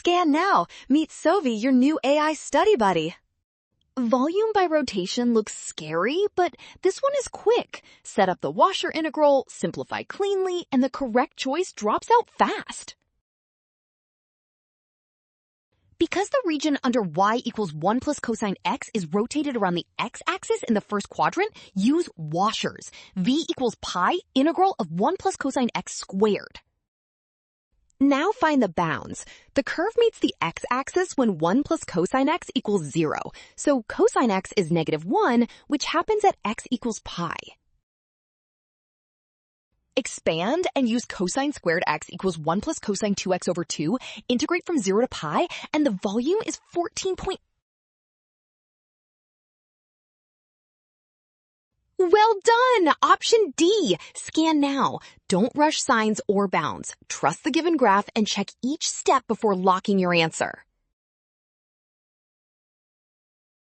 Scan now. Meet Sovi, your new AI study buddy. Volume by rotation looks scary, but this one is quick. Set up the washer integral, simplify cleanly, and the correct choice drops out fast. Because the region under y equals 1 plus cosine x is rotated around the x-axis in the first quadrant, use washers. V equals pi integral of 1 plus cosine x squared. Now find the bounds. The curve meets the x-axis when 1 plus cosine x equals 0. So cosine x is -1, which happens at x equals pi. Expand and use cosine squared x equals 1 plus cosine 2x over 2, integrate from 0 to pi, and the volume is 14. Well done! Option D. Scan now. Don't rush signs or bounds. Trust the given graph and check each step before locking your answer.